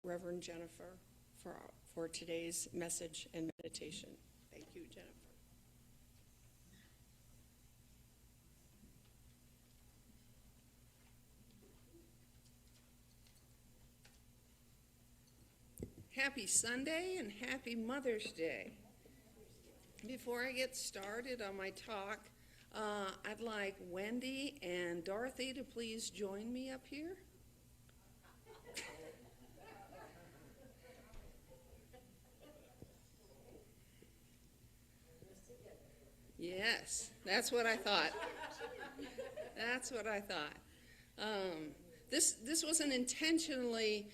Reverend Jennifer for today's message and meditation. Thank you, Jennifer. Happy Sunday and happy Mother's Day. Before I get started on my talk, I'd like Wendy and Dorothy to please join me up here. Yes, that's what I thought. That's what I thought. This wasn't intentionally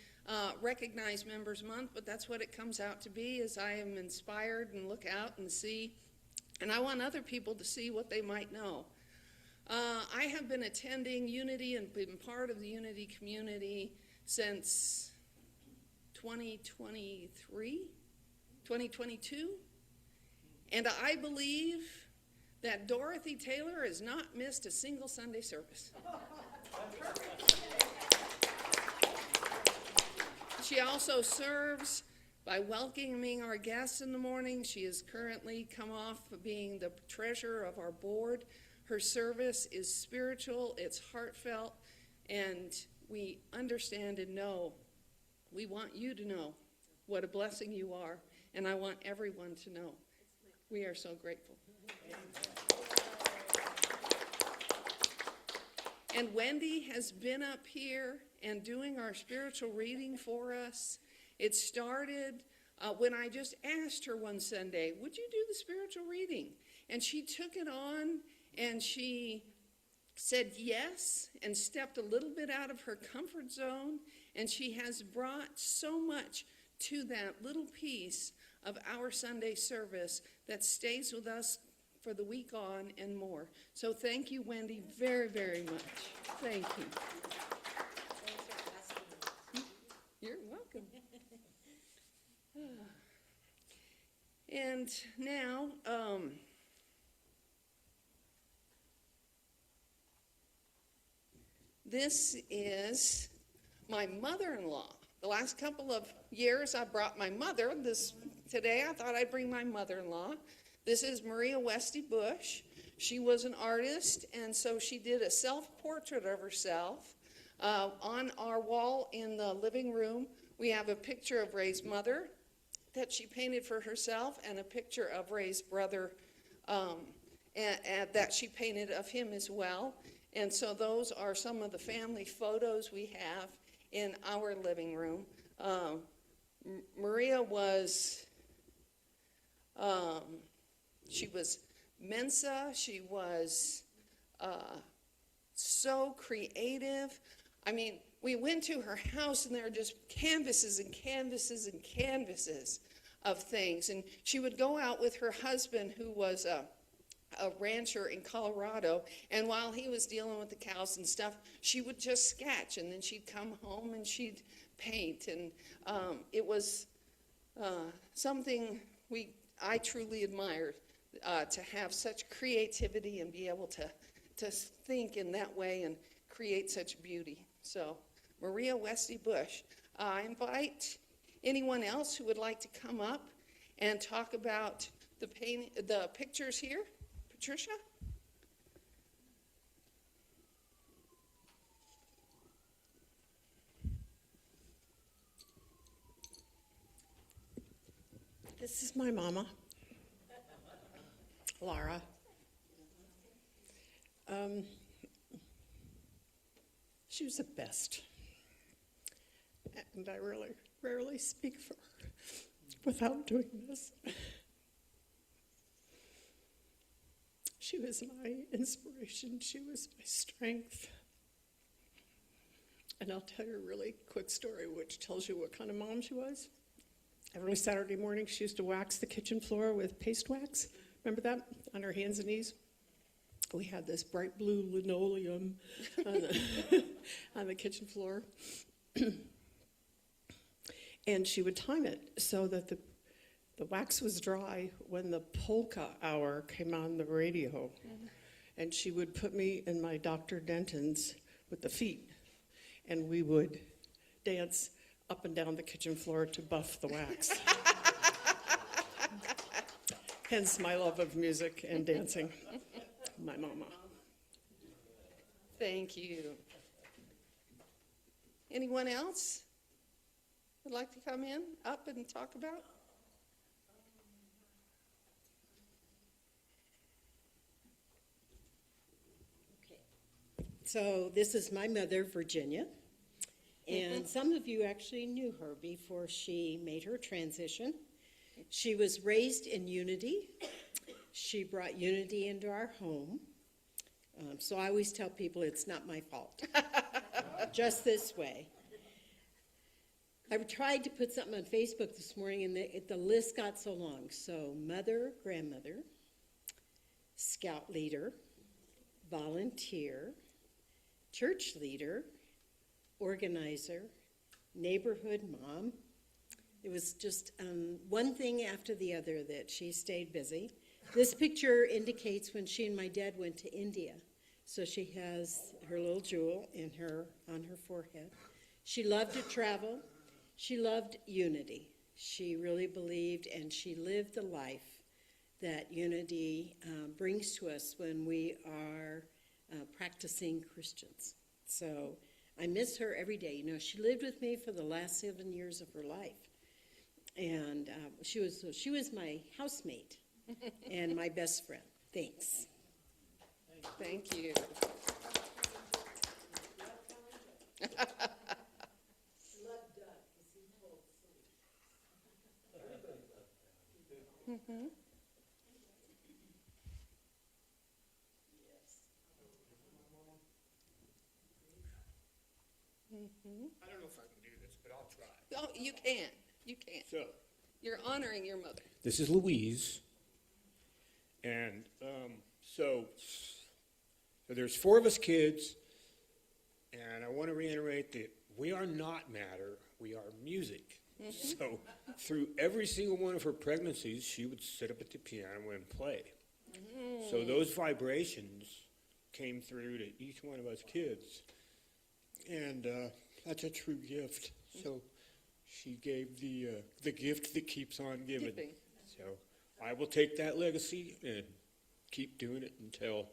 recognized Members Month, but that's what it comes out to be, as I am inspired and look out and see, and I want other people to see what they might know. I have been attending Unity and been part of the Unity community since 2022, and I believe that Dorothy Taylor has not missed a single Sunday service. She also serves by welcoming our guests in the morning. She has currently come off of being the treasurer of our board. Her service is spiritual, it's heartfelt, and we understand and know. We want you to know what a blessing you are, and I want everyone to know. We are so grateful. And Wendy has been up here and doing our spiritual reading for us. It started when I just asked her one Sunday, would you do the spiritual reading? And she took it on and she said yes and stepped a little bit out of her comfort zone. And she has brought so much to that little piece of our Sunday service that stays with us for the week on and more. So thank you, Wendy, very, very much. Thank you. You're welcome. And now, this is my mother-in-law. The last couple of years I brought my mother. Today I thought I'd bring my mother-in-law. This is Maria Westy Bush. She was an artist, and so she did a self-portrait of herself. On our wall in the living room, we have a picture of Ray's mother that she painted for herself, and a picture of Ray's brother and that she painted of him as well. And so those are some of the family photos we have in our living room. Maria was... she was Mensa. She was so creative. I mean, we went to her house and there were just canvases and canvases and canvases of things. And she would go out with her husband, who was a rancher in Colorado, and while he was dealing with the cows and stuff, she would just sketch, and then she'd come home and she'd paint. And it was something I truly admired. To have such creativity and be able to think in that way and create such beauty. So, Maria Westy Bush. I invite anyone else who would like to come up and talk about the pictures here. Patricia? This is my mama, Laura. She was the best, and I really rarely speak for her without doing this. She was my inspiration. She was my strength. And I'll tell you a really quick story which tells you what kind of mom she was. Every Saturday morning, she used to wax the kitchen floor with paste wax. Remember that? On her hands and knees. We had this bright blue linoleum on the kitchen floor. And she would time it so that the wax was dry when the polka hour came on the radio. Mm-hmm. And she would put me in my Dr. Denton's with the feet. And we would dance up and down the kitchen floor to buff the wax. Hence my love of music and dancing. My mama. Thank you. Anyone else would like to come in, up and talk about? Okay. So this is my mother, Virginia. And some of you actually knew her before she made her transition. She was raised in unity. She brought unity into our home. So I always tell people it's not my fault. Just this way. I tried to put something on Facebook this morning, and the list got so long. So mother, grandmother, scout leader, volunteer, church leader, organizer, neighborhood mom. It was just one thing after the other that she stayed busy. This picture indicates when she and my dad went to India. So she has her little jewel on her forehead. She loved to travel. She loved unity. She really believed and she lived the life that unity brings to us when we are practicing Christians. So I miss her every day. You know, she lived with me for the last 7 years of her life. And she was my housemate and my best friend. Thanks. Thank you. I don't know if I can do this, but I'll try. Oh, you can. You can. So, You're honoring your mother. this is Louise, and so there's 4 of us kids, and I want to reiterate that we are not matter, we are music. So through every single one of her pregnancies, she would sit up at the piano and play. So those vibrations came through to each one of us kids, and that's a true gift. So she gave the gift that keeps on giving. So I will take that legacy and keep doing it until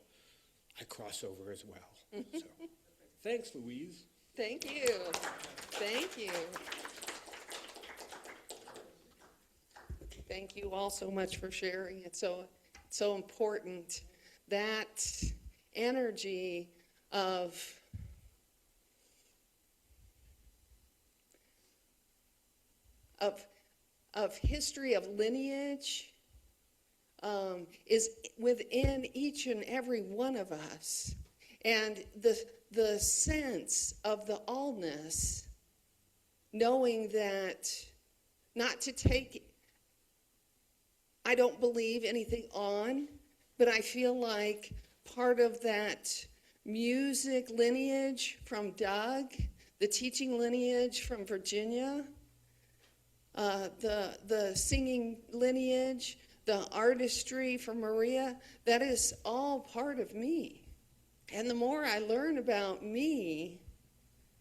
I cross over as well. So thanks, Louise. Thank you. Thank you. Thank you all so much for sharing. It's so important, that energy of history, of lineage, is within each and every one of us. And the sense of the allness, knowing that not to take, I don't believe anything on, but I feel like part of that music lineage from Doug, the teaching lineage from Virginia, the singing lineage, the artistry from Maria, that is all part of me. And the more I learn about me,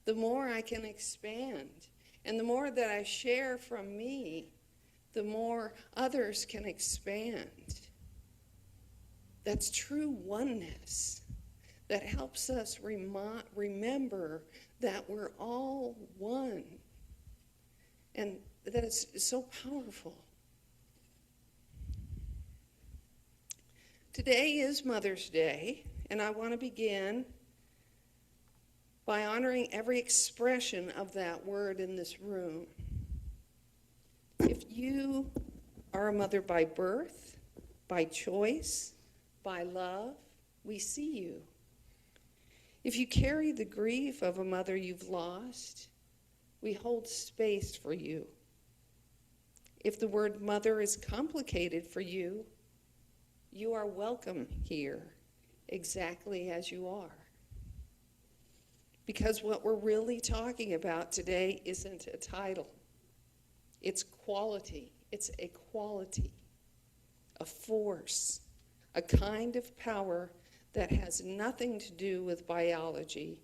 the more I can expand. And the more that I share from me, the more others can expand. That's true oneness that helps us remember that we're all one. And that is so powerful. Today is Mother's Day, and I want to begin by honoring every expression of that word in this room. If you are a mother by birth, by choice, by love, we see you. If you carry the grief of a mother you've lost, we hold space for you. If the word mother is complicated for you, you are welcome here, exactly as you are. Because what we're really talking about today isn't a title. It's quality. It's a quality, a force, a kind of power that has nothing to do with biology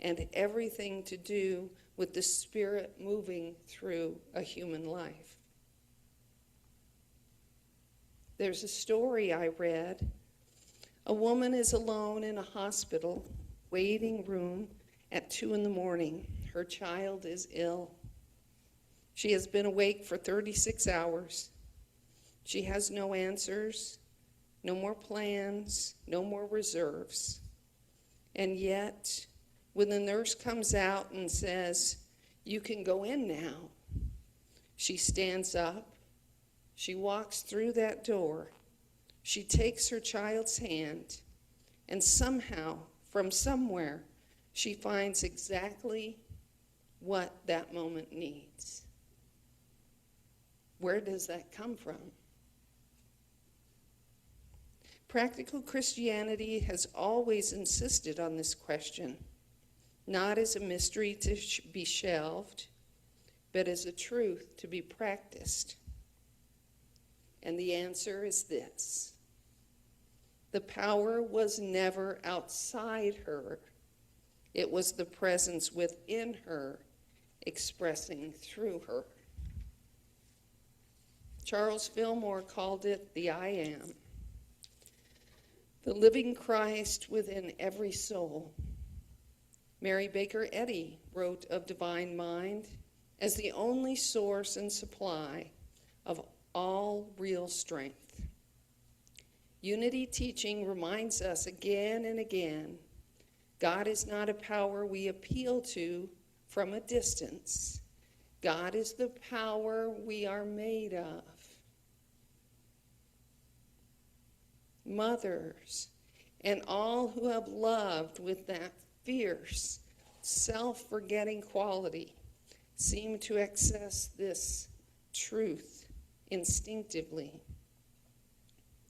and everything to do with the Spirit moving through a human life. There's a story I read. A woman is alone in a hospital waiting room at 2 a.m. Her child is ill. She has been awake for 36 hours. She has no answers, no more plans, no more reserves. And yet, when the nurse comes out and says, "You can go in now," she stands up, she walks through that door, she takes her child's hand, and somehow, from somewhere, she finds exactly what that moment needs. Where does that come from? Practical Christianity has always insisted on this question, not as a mystery to be shelved, but as a truth to be practiced. And the answer is this: the power was never outside her. It was the presence within her, expressing through her. Charles Fillmore called it the I Am, the living Christ within every soul. Mary Baker Eddy wrote of divine mind as the only source and supply of all real strength. Unity teaching reminds us again and again, God is not a power we appeal to from a distance. God is the power we are made of. Mothers and all who have loved with that fierce, self-forgetting quality seem to access this truth instinctively.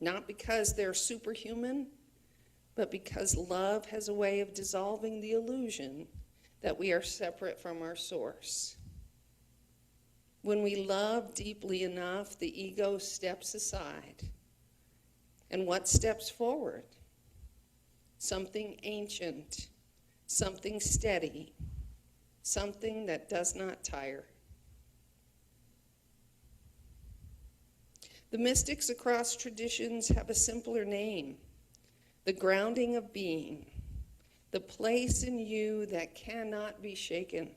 Not because they're superhuman, but because love has a way of dissolving the illusion that we are separate from our source. When we love deeply enough, the ego steps aside. And what steps forward? Something ancient, something steady, something that does not tire. The mystics across traditions have a simpler name: the grounding of being, the place in you that cannot be shaken,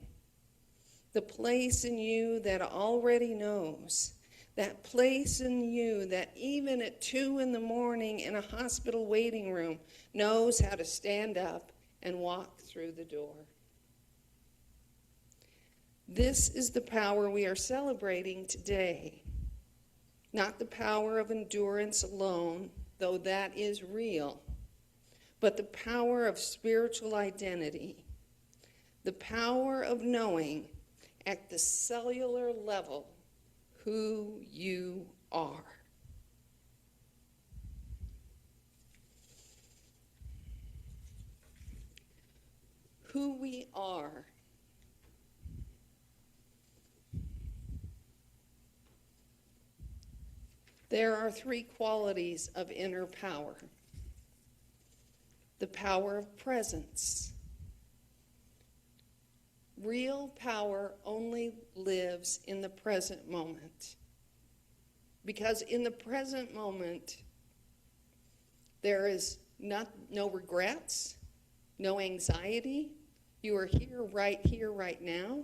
the place in you that already knows, that place in you that even at 2 a.m. in a hospital waiting room knows how to stand up and walk through the door. This is the power we are celebrating today. Not the power of endurance alone, though that is real, but the power of spiritual identity, the power of knowing at the cellular level who you are. Who we are. There are 3 qualities of inner power. The power of presence. Real power only lives in the present moment. Because in the present moment, there is no regrets, no anxiety. You are here, right now.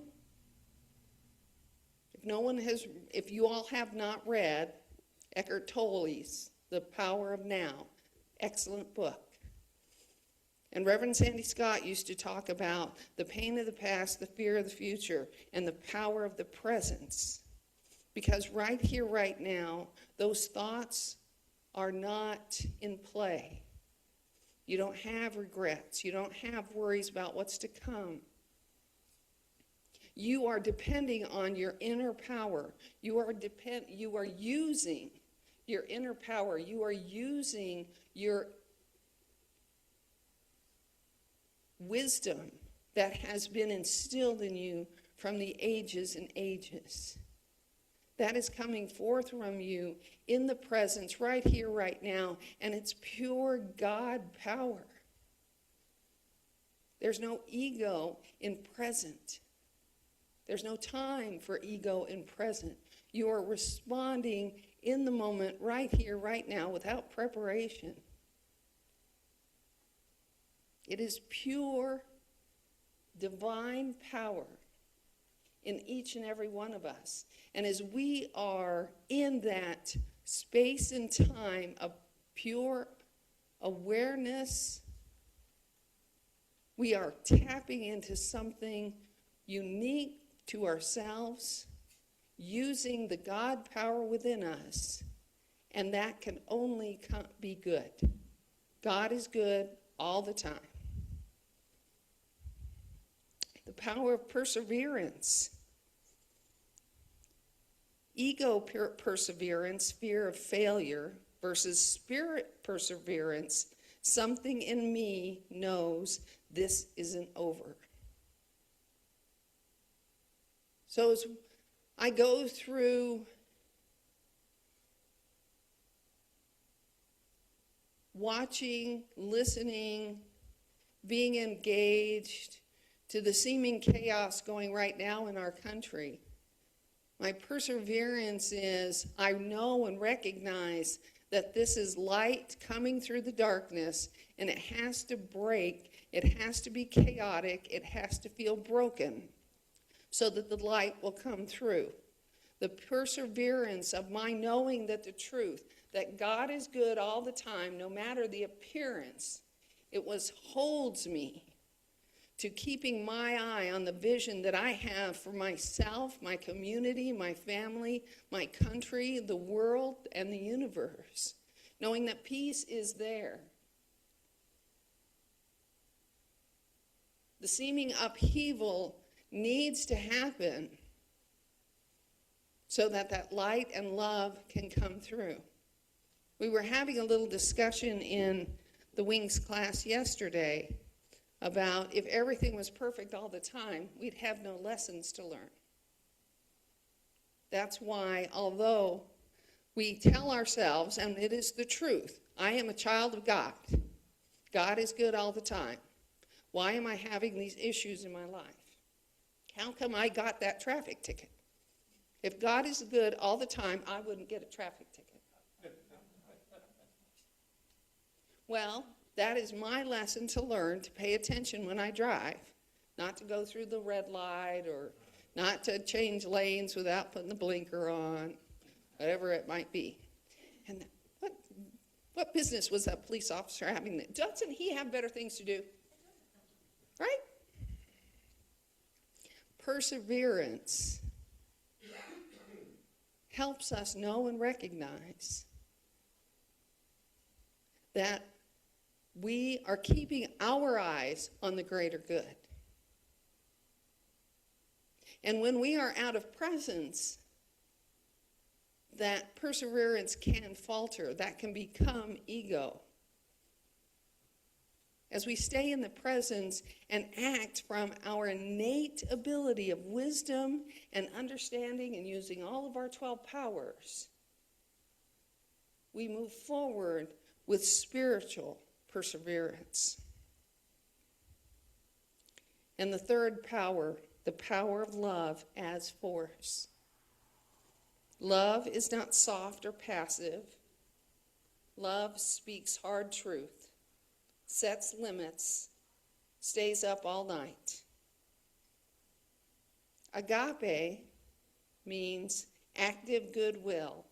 If you all have not read Eckhart Tolle's The Power of Now, excellent book. And Reverend Sandy Scott used to talk about the pain of the past, the fear of the future, and the power of the presence. Because right here, right now, those thoughts are not in play. You don't have regrets. You don't have worries about what's to come. You are depending on your inner power. You are using your inner power. You are using your wisdom that has been instilled in you from the ages and ages. That is coming forth from you in the presence, right here, right now, and it's pure God power. There's no ego in present. There's no time for ego in present. You are responding in the moment, right here, right now, without preparation. It is pure, divine power in each and every one of us. And as we are in that space and time of pure awareness, we are tapping into something unique to ourselves, using the God power within us, and that can only be good. God is good all the time. The power of perseverance. Ego perseverance, fear of failure, versus spirit perseverance. Something in me knows this isn't over. So as I go through watching, listening, being engaged to the seeming chaos going right now in our country, my perseverance is I know and recognize that this is light coming through the darkness, and it has to break, it has to be chaotic, it has to feel broken so that the light will come through. The perseverance of my knowing that the truth, that God is good all the time, no matter the appearance, holds me to keeping my eye on the vision that I have for myself, my community, my family, my country, the world, and the universe, knowing that peace is there. The seeming upheaval needs to happen so that that light and love can come through. We were having a little discussion in the Wings class yesterday about if everything was perfect all the time, we'd have no lessons to learn. That's why, although we tell ourselves, and it is the truth, I am a child of God. God is good all the time. Why am I having these issues in my life? How come I got that traffic ticket? If God is good all the time, I wouldn't get a traffic ticket. Well, that is my lesson to learn, to pay attention when I drive, not to go through the red light or not to change lanes without putting the blinker on, whatever it might be. And what business was that police officer having? Doesn't he have better things to do? Right? Perseverance helps us know and recognize that we are keeping our eyes on the greater good. And when we are out of presence, that perseverance can falter. That can become ego. As we stay in the presence and act from our innate ability of wisdom and understanding and using all of our 12 powers, we move forward with spiritual perseverance. And the third power, the power of love as force. Love is not soft or passive. Love speaks hard truth, sets limits, stays up all night. Agape means active goodwill,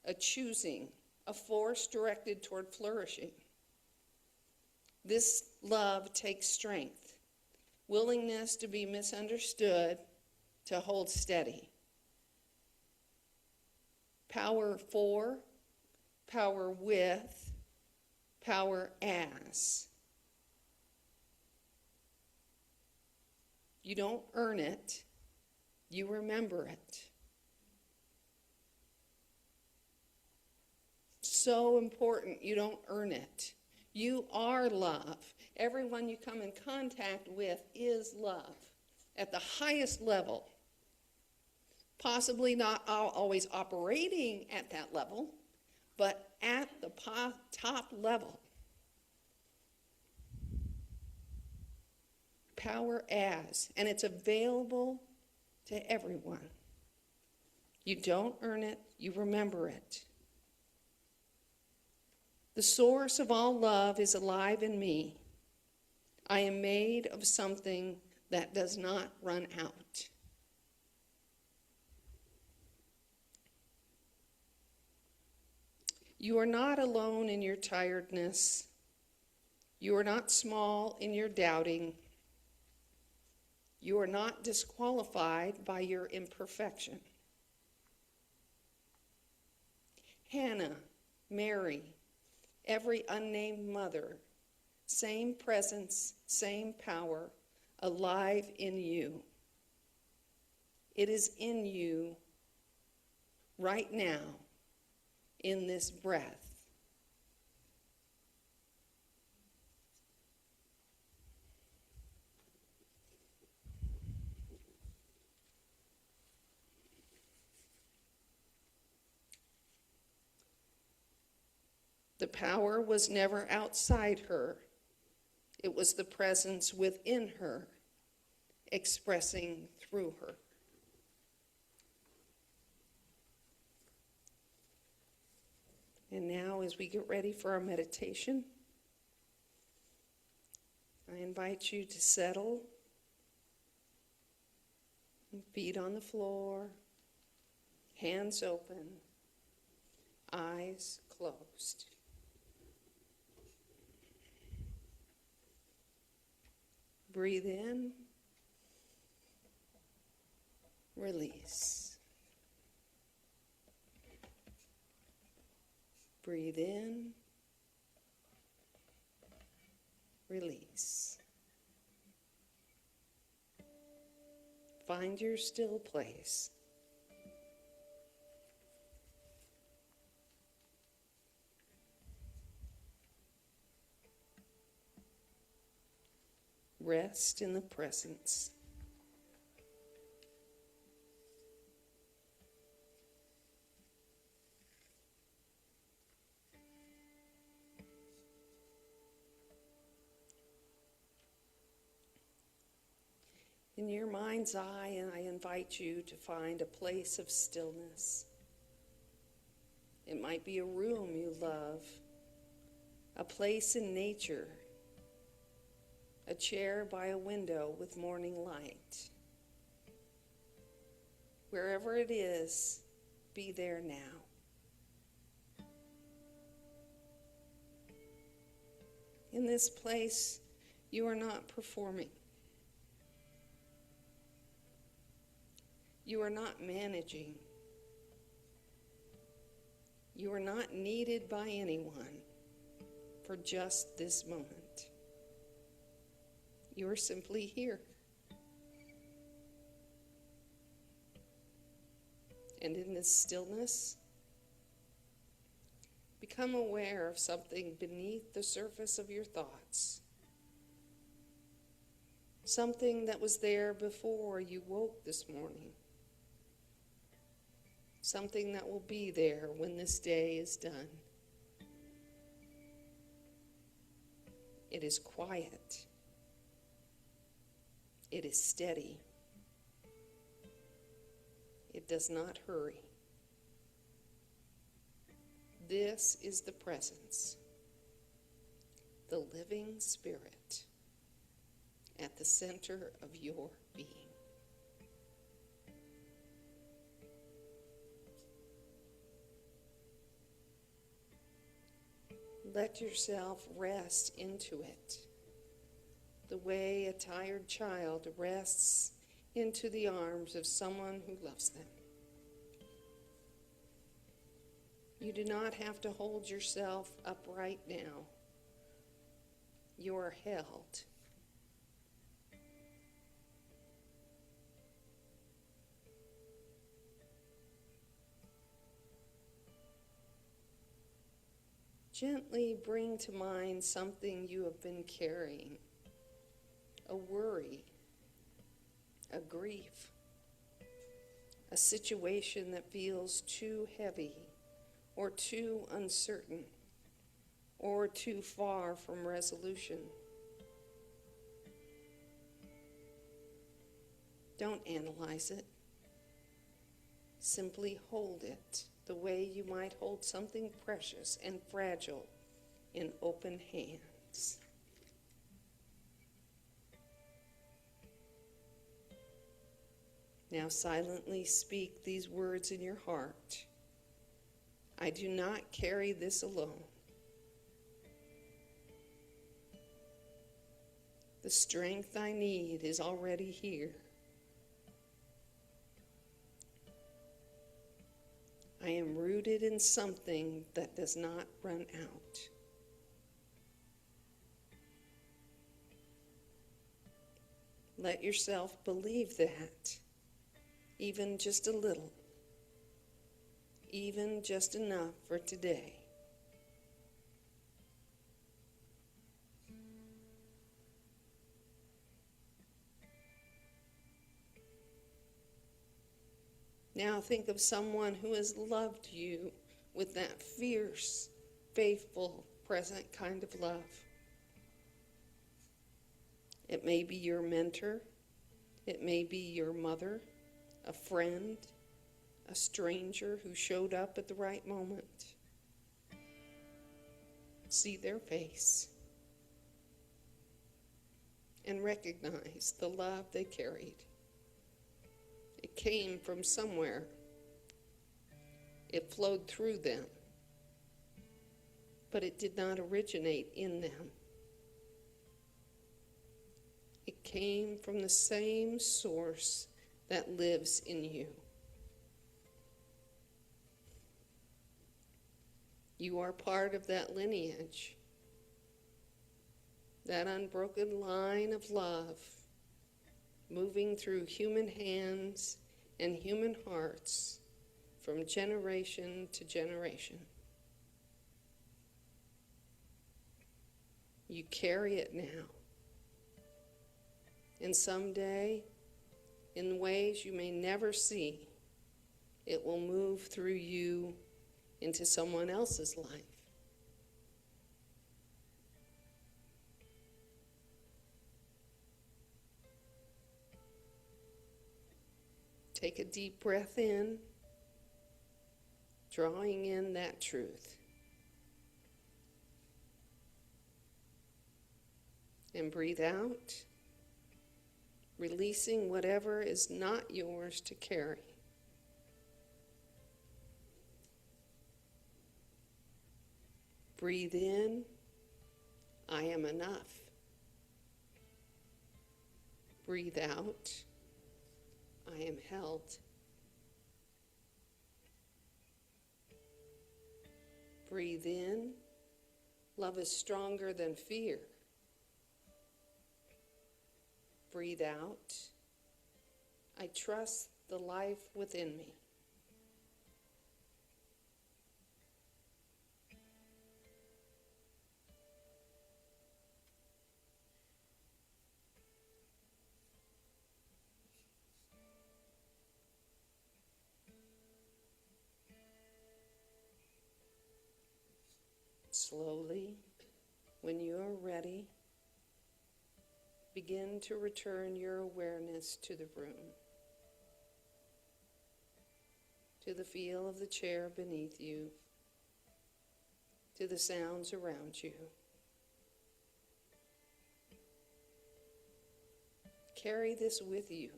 a choosing, a force directed toward flourishing. This love takes strength, willingness to be misunderstood, to hold steady. Power for, power with, power as. You don't earn it, you remember it. So important, you don't earn it. You are love. Everyone you come in contact with is love at the highest level. Possibly not always operating at that level, but at the top level. power as, and it's available to everyone. You don't earn it, you remember it. The source of all love is alive in me. I am made of something that does not run out. You are not alone in your tiredness. You are not small in your doubting. You are not disqualified by your imperfection. Hannah, Mary, every unnamed mother, same presence, same power, alive in you. It is in you right now, in this breath. The power was never outside her. It was the presence within her, expressing through her. And now, as we get ready for our meditation, I invite you to settle, feet on the floor, hands open, eyes closed. Breathe in, release. Breathe in, release. Find your still place. Rest in the presence. In your mind's eye, I invite you to find a place of stillness. It might be a room you love, a place in nature, a chair by a window with morning light. Wherever it is, be there now. In this place, you are not performing. You are not managing. You are not needed by anyone for just this moment. You are simply here. And in this stillness, become aware of something beneath the surface of your thoughts. Something that was there before you woke this morning. Something that will be there when this day is done. It is quiet. It is steady. It does not hurry. This is the presence, the living spirit at the center of your being. Let yourself rest into it, the way a tired child rests into the arms of someone who loves them. You do not have to hold yourself upright now. You are held. Gently bring to mind something you have been carrying, a worry, a grief, a situation that feels too heavy or too uncertain or too far from resolution. Don't analyze it. Simply hold it the way you might hold something precious and fragile in open hands. Now silently speak these words in your heart. I do not carry this alone. The strength I need is already here. I am rooted in something that does not run out. Let yourself believe that, even just a little, even just enough for today. Now think of someone who has loved you with that fierce, faithful, present kind of love. It may be your mentor. It may be your mother, a friend, a stranger who showed up at the right moment. See their face and recognize the love they carried. It came from somewhere. It flowed through them, but it did not originate in them. It came from the same source that lives in you. You are part of that lineage, that unbroken line of love moving through human hands and human hearts from generation to generation. You carry it now. And someday, in ways you may never see, it will move through you into someone else's life. Take a deep breath in, drawing in that truth. And breathe out, releasing whatever is not yours to carry. Breathe in, I am enough. Breathe out, I am held. Breathe in, love is stronger than fear. Breathe out, I trust the life within me. Slowly, when you are ready, begin to return your awareness to the room, to the feel of the chair beneath you, to the sounds around you. Carry this with you,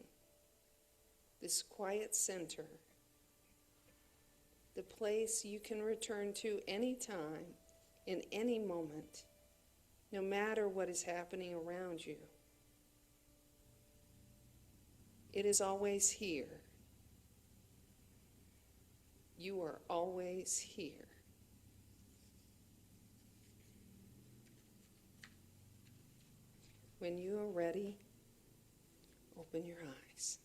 this quiet center, the place you can return to anytime, in any moment, no matter what is happening around you. It is always here. You are always here. When you are ready, open your eyes.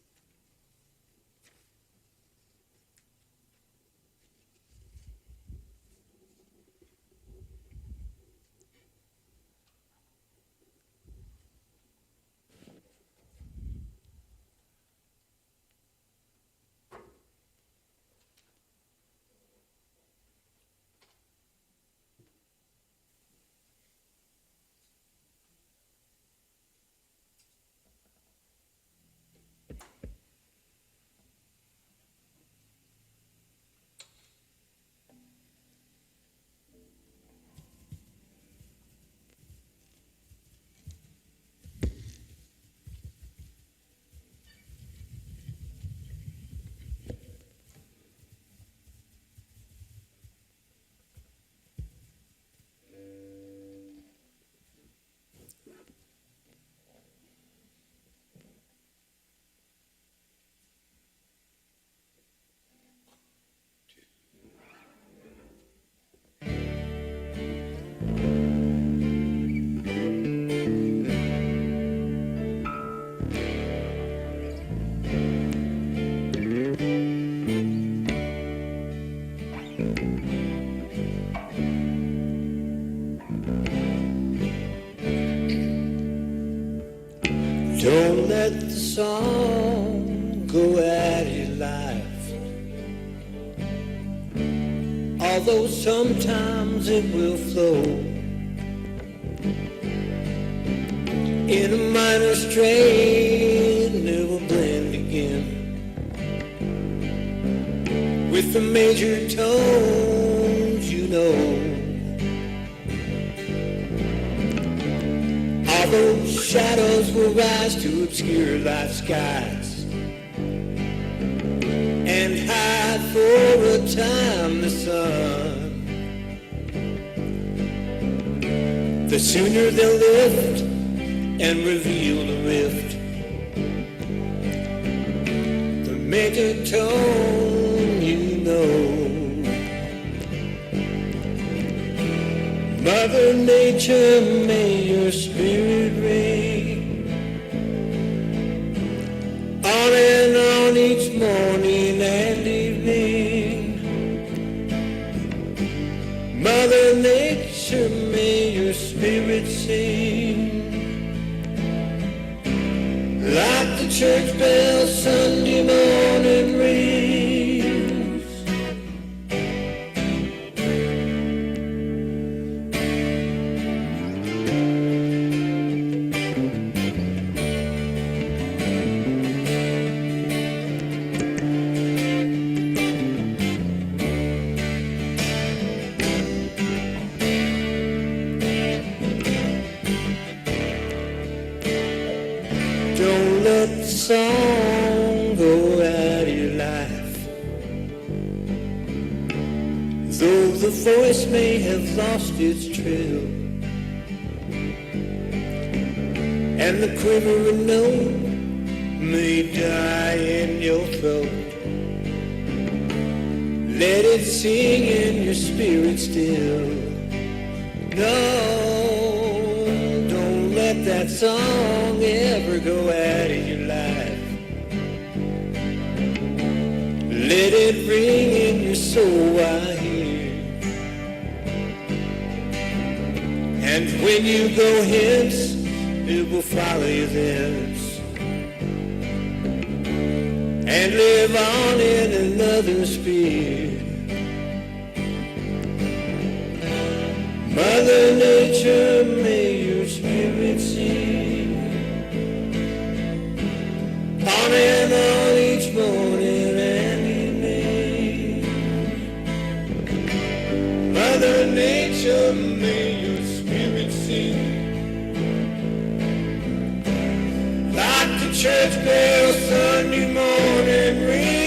let the song go out of life, although sometimes it will flow in a minor strain, never blend again with the major tones, you know. Although shadows will rise to obscure life's skies and hide for a time the sun, the sooner they'll lift and reveal the rift, the major tone, you know. Mother Nature, may your spirit reign on and on each morning and evening. Mother Nature, may your spirit sing like the church bell Sunday morning rings. Don't let the song go out of your life, though the voice may have lost its trill, and the quivering note may die in your throat. Let it sing in your spirit still. No, don't let that song ever go out of your life. Let it ring in your soul, I hear. And when you go hence, it will follow you thence, and live on in another sphere. Mother Nature, may your spirit sing on and on each morning and evening. Mother Nature, may your spirit sing like the church bell Sunday morning ring.